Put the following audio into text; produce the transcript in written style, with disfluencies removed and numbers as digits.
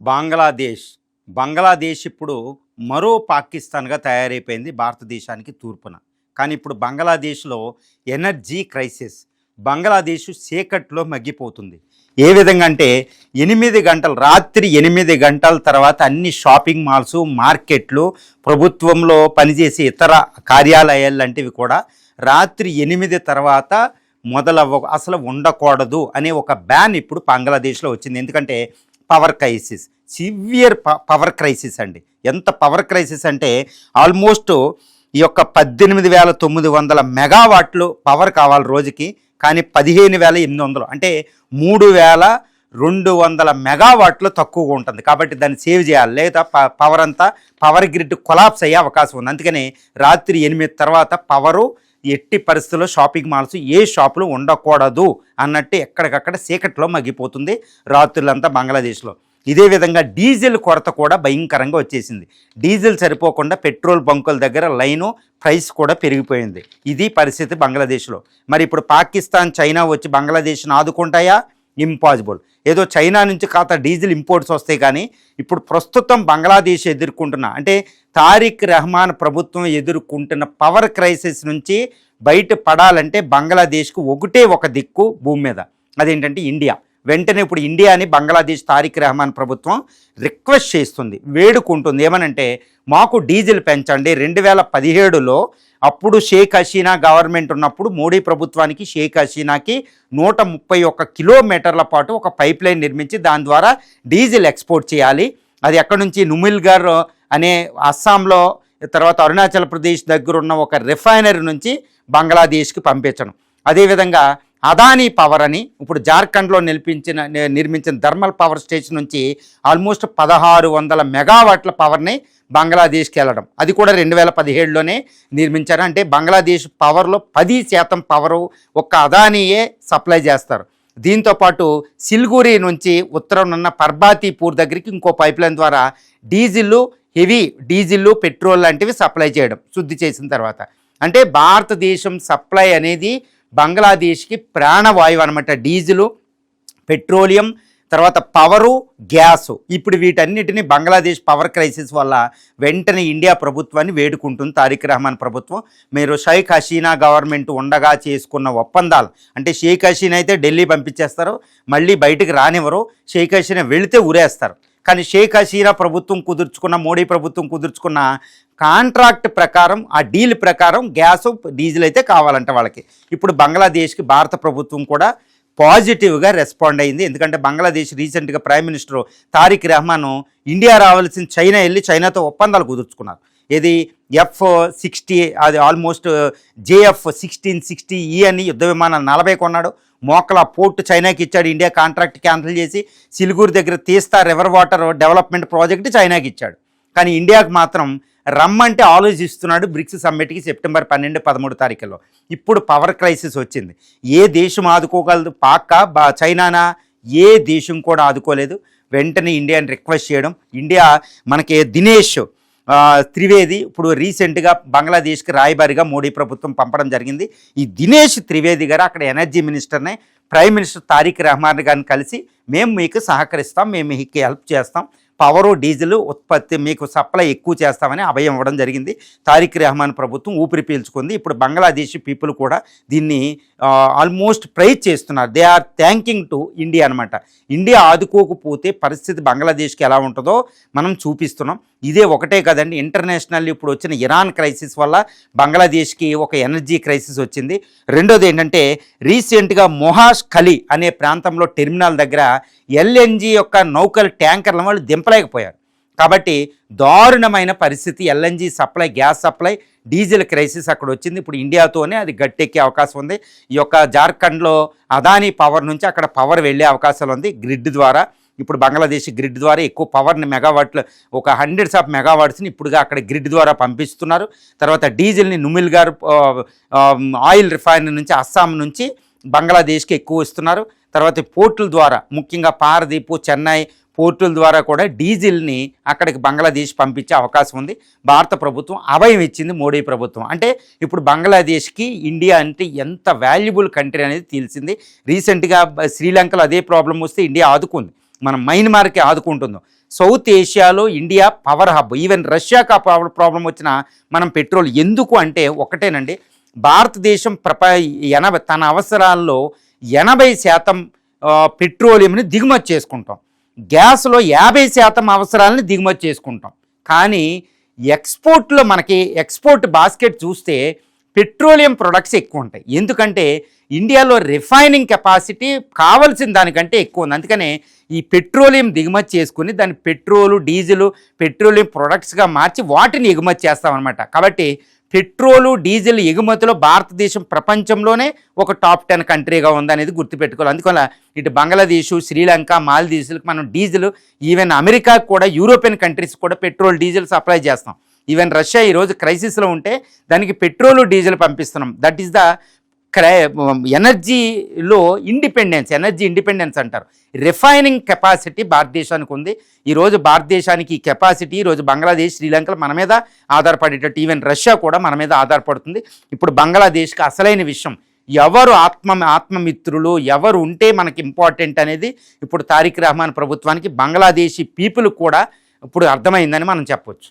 బంగ్లాదేశ్. బంగ్లాదేశ్ ఇప్పుడు మరో పాకిస్తాన్‌గా తయారైపోయింది భారతదేశానికి తూర్పున. కానీ ఇప్పుడు బంగ్లాదేశ్‌లో ఎనర్జీ క్రైసిస్. బంగ్లాదేశ్ చీకట్లో మగ్గిపోతుంది. ఏ విధంగా అంటే 8 గంటలు రాత్రి 8 గంటల తర్వాత అన్ని షాపింగ్ మాల్స్, మార్కెట్లు, ప్రభుత్వంలో పనిచేసే ఇతర కార్యాలయాలు లాంటివి కూడా రాత్రి 8 తర్వాత అసలు ఉండకూడదు అనే ఒక బ్యాన్ ఇప్పుడు బంగ్లాదేశ్‌లో వచ్చింది. ఎందుకంటే power crisis, severe power crisis అండి. ఎంత పవర్ క్రైసిస్ అంటే ఆల్మోస్ట్ ఈ యొక్క 18,900 మెగావాట్లు పవర్ కావాలి రోజుకి. కానీ 15,800 అంటే 3,200 మెగావాట్లు తక్కువగా ఉంటుంది. కాబట్టి దాన్ని సేవ్ చేయాలి, లేదా పవర్ అంతా పవర్ గ్రిడ్ కొలాప్స్ అయ్యే అవకాశం ఉంది. అందుకని రాత్రి 8 తర్వాత పవరు ఎట్టి పరిస్థితుల్లో షాపింగ్ మాల్స్ ఏ షాపులు ఉండకూడదు అన్నట్టు ఎక్కడికక్కడ చీకట్లో మగ్గిపోతుంది రాత్రులంతా బంగ్లాదేశ్లో. ఇదే విధంగా డీజిల్ కొరత కూడా భయంకరంగా వచ్చేసింది. డీజిల్ సరిపోకుండా పెట్రోల్ బంకుల దగ్గర లైను ప్రైస్ కూడా పెరిగిపోయింది. ఇది పరిస్థితి బంగ్లాదేశ్లో. మరి ఇప్పుడు పాకిస్తాన్, చైనా వచ్చి బంగ్లాదేశ్ను ఆదుకుంటాయా? ఇంపాసిబుల్. ఏదో చైనా నుంచి కాస్త డీజిల్ ఇంపోర్ట్స్ వస్తాయి. కానీ ఇప్పుడు ప్రస్తుతం బంగ్లాదేశ్ ఎదుర్కొంటున్న, అంటే తారిక్ రెహమాన్ ప్రభుత్వం ఎదుర్కొంటున్న పవర్ క్రైసిస్ నుంచి బయట పడాలంటే బంగ్లాదేశ్కు ఒకటే ఒక దిక్కు భూమి మీద, అదేంటంటే ఇండియా. వెంటనే ఇప్పుడు ఇండియాని బంగ్లాదేశ్ తారిక్ రెహమాన్ ప్రభుత్వం రిక్వెస్ట్ చేస్తుంది, వేడుకుంటుంది. ఏమనంటే మాకు డీజిల్ పెంచండి. 2017లో అప్పుడు షేక్ హసీనా గవర్నమెంట్ ఉన్నప్పుడు మోడీ ప్రభుత్వానికి షేక్ హసీనాకి 131 కిలోమీటర్ల పాటు ఒక పైప్ లైన్ నిర్మించి దాని ద్వారా డీజిల్ ఎక్స్పోర్ట్ చేయాలి. అది ఎక్కడి నుంచి నుమిల్గర్ అనే అస్సాంలో, తర్వాత అరుణాచల్ ప్రదేశ్ దగ్గర ఉన్న ఒక రిఫైనరీ నుంచి బంగ్లాదేశ్కి పంపించడం. అదేవిధంగా అదానీ పవర్ అని ఇప్పుడు జార్ఖండ్లో నిర్మించిన థర్మల్ పవర్ స్టేషన్ నుంచి ఆల్మోస్ట్ 1600 మెగావాట్ల పవర్ని బంగ్లాదేశ్కి వెళ్ళడం. అది కూడా 2017లోనే నిర్మించారు. అంటే బంగ్లాదేశ్ పవర్లో 10% పవరు ఒక్క అదానీయే సప్లై చేస్తారు. దీంతోపాటు సిల్గురి నుంచి ఉత్తరం ఉన్న పర్బాతీపూర్ దగ్గరికి ఇంకో పైప్ లైన్ ద్వారా డీజిల్, హెవీ డీజిల్, పెట్రోల్ లాంటివి సప్లై చేయడం శుద్ధి చేసిన తర్వాత. అంటే భారతదేశం సప్లై అనేది బంగ్లాదేశ్కి ప్రాణవాయువు అనమాట. డీజిలు, పెట్రోలియం, తర్వాత పవరు, గ్యాసు. ఇప్పుడు వీటన్నిటిని బంగ్లాదేశ్ పవర్ క్రైసిస్ వల్ల వెంటనే ఇండియా ప్రభుత్వాన్ని వేడుకుంటుంది తారిక్ రెహమాన్ ప్రభుత్వం. మీరు షేక్ హసీనా గవర్నమెంట్ ఉండగా చేసుకున్న ఒప్పందాలు, అంటే షేక్ హసీనా అయితే ఢిల్లీ పంపించేస్తారు, మళ్ళీ బయటకు రానివ్వరు. షేక్ హసీనా వెళితే ఉరేస్తారు. కానీ షేక్ హసీనా ప్రభుత్వం కుదుర్చుకున్న, మోడీ ప్రభుత్వం కుదుర్చుకున్న కాంట్రాక్ట్ ప్రకారం, ఆ డీల్ ప్రకారం గ్యాసు, డీజిల్ అయితే కావాలంట వాళ్ళకి. ఇప్పుడు బంగ్లాదేశ్కి భారత ప్రభుత్వం కూడా పాజిటివ్గా రెస్పాండ్ అయింది. ఎందుకంటే బంగ్లాదేశ్ రీసెంట్గా prime minister Tarique Rahman India రావాల్సిన చైనా వెళ్ళి చైనాతో ఒప్పందాలు కుదుర్చుకున్నారు. ఇది F-60, అది ఆల్మోస్ట్ JF-1660E అని యుద్ధ విమానాలు 40 కొన్నాడు. మోకలా పోర్ట్ చైనాకి ఇచ్చాడు. ఇండియా కాంట్రాక్ట్ క్యాన్సిల్ చేసి సిలిగురి దగ్గర తీస్తా రివర్ వాటర్ డెవలప్మెంట్ ప్రాజెక్ట్ చైనాకి ఇచ్చాడు. కానీ ఇండియాకు మాత్రం రమ్మంటే ఆలోచిస్తున్నాడు బ్రిక్స్ సమ్మిట్కి సెప్టెంబర్ 12, 13 తారీఖుల్లో. ఇప్పుడు పవర్ క్రైసిస్ వచ్చింది. ఏ దేశం ఆదుకోగలదు? చైనానా? ఏ దేశం కూడా ఆదుకోలేదు. వెంటనే ఇండియాని రిక్వెస్ట్ చేయడం. ఇండియా మనకి దినేష్ త్రివేది ఇప్పుడు రీసెంట్గా బంగ్లాదేశ్కి రాయబారిగా మోడీ ప్రభుత్వం పంపడం జరిగింది. ఈ దినేష్ త్రివేది గారు అక్కడ ఎనర్జీ మినిస్టర్ని, ప్రైమ్ మినిస్టర్ తారిక్ రెహమాన్ గారిని కలిసి మేము మీకు సహకరిస్తాం, మేము మీకు హెల్ప్ చేస్తాం, పవరు, డీజిల్ ఉత్పత్తి మీకు సప్లై ఎక్కువ చేస్తామని అభయం ఇవ్వడం జరిగింది. తారిక్ రెహమాన్ ప్రభుత్వం ఊపిరి పీల్చుకుంది. ఇప్పుడు బంగ్లాదేశ్ పీపుల్ కూడా దీన్ని ఆల్మోస్ట్ ప్రైజ్ చేస్తున్నారు. They are thanking to India అనమాట. ఇండియా ఆదుకోకపోతే పరిస్థితి బంగ్లాదేశ్కి ఎలా ఉంటుందో మనం చూపిస్తున్నాం. ఇదే ఒకటే కదండి, ఇంటర్నేషనల్ ఇప్పుడు వచ్చిన ఇరాన్ క్రైసిస్ వల్ల బంగ్లాదేశ్కి ఒక ఎనర్జీ క్రైసిస్ వచ్చింది. రెండోది ఏంటంటే రీసెంట్గా మొహాష్ ఖలీ అనే ప్రాంతంలో టెర్మినల్ దగ్గర ఎల్ఎన్జీ యొక్క నౌకల ట్యాంకర్ల వాళ్ళు దింపలేకపోయారు. కాబట్టి దారుణమైన పరిస్థితి. LNG supply, gas supply, diesel crisis అక్కడ వచ్చింది. ఇప్పుడు ఇండియాతోనే అది గట్టెక్కే అవకాశం ఉంది. ఈ యొక్క జార్ఖండ్లో అదానీ పవర్ నుంచి అక్కడ పవర్ వెళ్ళే అవకాశాలు ఉంది గ్రిడ్ ద్వారా. ఇప్పుడు బంగ్లాదేశ్ గ్రిడ్ ద్వారా ఎక్కువ పవర్ని, మెగావాట్లు, ఒక 100s ఆఫ్ మెగావాట్స్ని ఇప్పుడుగా అక్కడ గ్రిడ్ ద్వారా పంపిస్తున్నారు. తర్వాత డీజిల్ని నుమిల్గర్ ఆయిల్ రిఫైనరీ నుంచి, అస్సాం నుంచి బంగ్లాదేశ్కి ఎక్కువ ఇస్తున్నారు. తర్వాత పోర్టుల ద్వారా, ముఖ్యంగా పారదీపు, చెన్నై పోర్టుల ద్వారా కూడా డీజిల్ని అక్కడికి బంగ్లాదేశ్ పంపించే అవకాశం ఉంది. భారత ప్రభుత్వం అభయం ఇచ్చింది మోడీ ప్రభుత్వం. అంటే ఇప్పుడు బంగ్లాదేశ్కి ఇండియా అంటే ఎంత వాల్యుబుల్ కంట్రీ అనేది తెలిసింది. రీసెంట్గా శ్రీలంకలో అదే ప్రాబ్లం వస్తే ఇండియా ఆదుకుంది. మన మయన్మార్కి ఆదుకుంటుందో. సౌత్ ఏషియాలో ఇండియా పవర్ హబ్. ఈవెన్ రష్యాకి ఆ ప్రాబ్లం వచ్చినా మనం పెట్రోల్ ఎందుకు అంటే ఒకటేనండి, భారతదేశం తన అవసరాల్లో 80% పెట్రోలియంని దిగుమతి చేసుకుంటాం, గ్యాస్లో 50% అవసరాలని దిగుమతి చేసుకుంటాం. కానీ ఎక్స్పోర్ట్లో మనకి ఎక్స్పోర్ట్ బాస్కెట్ చూస్తే పెట్రోలియం ప్రొడక్ట్స్ ఎక్కువ ఉంటాయి. ఎందుకంటే ఇండియాలో రిఫైనింగ్ కెపాసిటీ కావాల్సిన దానికంటే ఎక్కువ ఉంది. అందుకనే ఈ పెట్రోలియం దిగుమతి చేసుకుని దాన్ని పెట్రోలు, డీజిల్, పెట్రోలియం ప్రొడక్ట్స్గా మార్చి వాటిని ఎగుమతి చేస్తామన్నమాట. కాబట్టి పెట్రోలు, డీజిల్ ఎగుమతిలో భారతదేశం ప్రపంచంలోనే ఒక టాప్ 10 కంట్రీగా ఉందనేది గుర్తుపెట్టుకోవాలి. అందువల్ల ఇటు బంగ్లాదేశ్, శ్రీలంక, మాల్దీవ్స్కి మనం డీజిల్, ఈవెన్ అమెరికాకు కూడా, యూరోపియన్ కంట్రీస్ కూడా పెట్రోల్, డీజిల్ సప్లై చేస్తాం. ఈవెన్ రష్యా ఈరోజు క్రైసిస్లో ఉంటే దానికి పెట్రోలు, డీజిల్ పంపిస్తున్నాం. That is the energy independence అంటారు. రిఫైనింగ్ కెపాసిటీ భారతదేశానికి ఉంది. ఈరోజు భారతదేశానికి ఈ కెపాసిటీ ఈరోజు బంగ్లాదేశ్, శ్రీలంకలు మన మీద ఆధారపడేటట్టు, ఈవెన్ రష్యా కూడా మన మీద ఆధారపడుతుంది. ఇప్పుడు బంగ్లాదేశ్కి అసలైన విషయం ఎవరు ఆత్మమిత్రులు, ఎవరు ఉంటే మనకి ఇంపార్టెంట్ అనేది ఇప్పుడు తారిక్ రహమాన్ ప్రభుత్వానికి, బంగ్లాదేశీ పీపుల్ కూడా ఇప్పుడు అర్థమైందని మనం చెప్పొచ్చు.